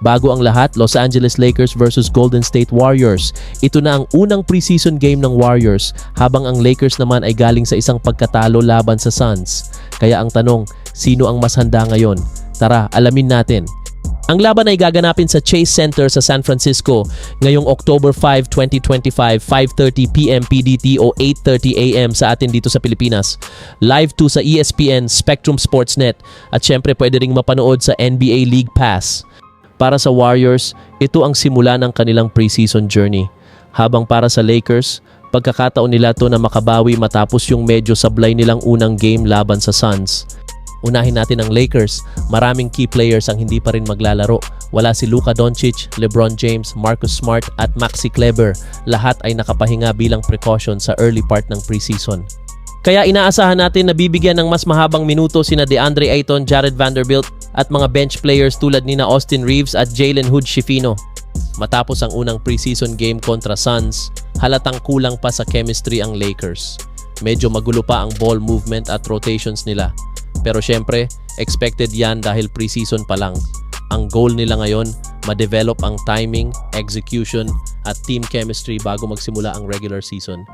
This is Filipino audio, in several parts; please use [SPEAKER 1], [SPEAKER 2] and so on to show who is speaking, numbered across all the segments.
[SPEAKER 1] Bago ang lahat, Los Angeles Lakers versus Golden State Warriors. Ito na ang unang preseason game ng Warriors, habang ang Lakers naman ay galing sa isang pagkatalo laban sa Suns. Kaya ang tanong, sino ang mas handa ngayon? Tara, alamin natin. Ang laban ay gaganapin sa Chase Center sa San Francisco ngayong October 5, 2025, 5:30 PM PDT o 8:30 AM sa atin dito sa Pilipinas. Live to sa ESPN, Spectrum Sportsnet at syempre pwede ring mapanood sa NBA League Pass. Para sa Warriors, ito ang simula ng kanilang preseason journey. Habang para sa Lakers, pagkakataon nila to na makabawi matapos yung medyo sablay nilang unang game laban sa Suns. Unahin natin ang Lakers. Maraming key players ang hindi pa rin maglalaro. Wala si Luka Doncic, LeBron James, Marcus Smart at Maxi Kleber. Lahat ay nakapahinga bilang precaution sa early part ng preseason. Kaya inaasahan natin na bibigyan ng mas mahabang minuto sina DeAndre Ayton, Jared Vanderbilt at mga bench players tulad nina Austin Reeves at Jalen Hood-Schifino. Matapos ang unang preseason game kontra Suns, halatang kulang pa sa chemistry ang Lakers. Medyo magulo pa ang ball movement at rotations nila. Pero syempre, expected yan dahil preseason pa lang. Ang goal nila ngayon, ma-develop ang timing, execution, at team chemistry bago magsimula ang regular season.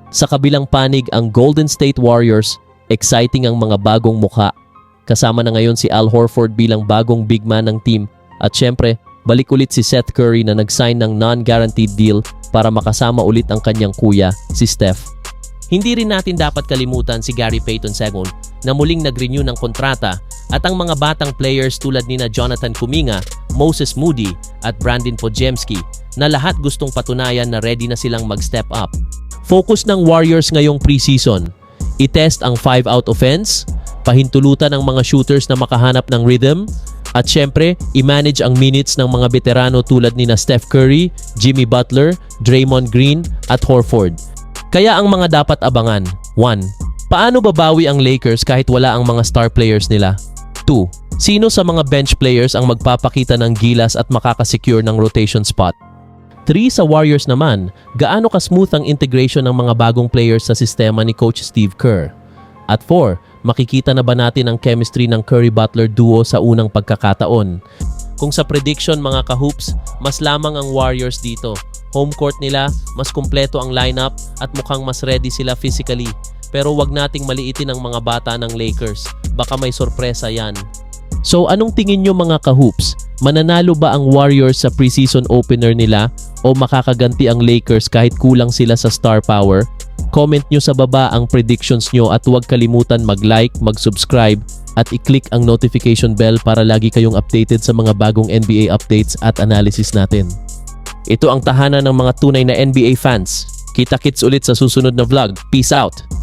[SPEAKER 1] Sa kabilang panig, ang Golden State Warriors, exciting ang mga bagong mukha. Kasama na ngayon si Al Horford bilang bagong big man ng team. At syempre, balik ulit si Seth Curry na nag-sign ng non-guaranteed deal para makasama ulit ang kanyang kuya, si Steph. Hindi rin natin dapat kalimutan si Gary Payton II na muling nag-renew ng kontrata at ang mga batang players tulad nina Jonathan Kuminga, Moses Moody at Brandon Podziemski na lahat gustong patunayan na ready na silang mag-step up. Focus ng Warriors ngayong preseason, i-test ang 5-out offense, pahintulutan ang mga shooters na makahanap ng rhythm, at syempre, i-manage ang minutes ng mga veterano tulad nina Steph Curry, Jimmy Butler, Draymond Green at Horford. Kaya ang mga dapat abangan, 1. Paano babawi ang Lakers kahit wala ang mga star players nila? 2. Sino sa mga bench players ang magpapakita ng gilas at makakasecure ng rotation spot? 3. Sa Warriors naman, gaano ka-smooth ang integration ng mga bagong players sa sistema ni Coach Steve Kerr? At 4. Makikita na ba natin ang chemistry ng Curry-Butler duo sa unang pagkakataon? Kung sa prediction mga ka-hoops, mas lamang ang Warriors dito. Home court nila, mas kumpleto ang lineup at mukhang mas ready sila physically. Pero wag nating maliitin ang mga bata ng Lakers. Baka may sorpresa yan. So anong tingin nyo mga ka-hoops? Mananalo ba ang Warriors sa preseason opener nila o makakaganti ang Lakers kahit kulang sila sa star power? Comment nyo sa baba ang predictions nyo at huwag kalimutan mag-like, mag-subscribe at i-click ang notification bell para lagi kayong updated sa mga bagong NBA updates at analysis natin. Ito ang tahanan ng mga tunay na NBA fans. Kita-kits ulit sa susunod na vlog. Peace out!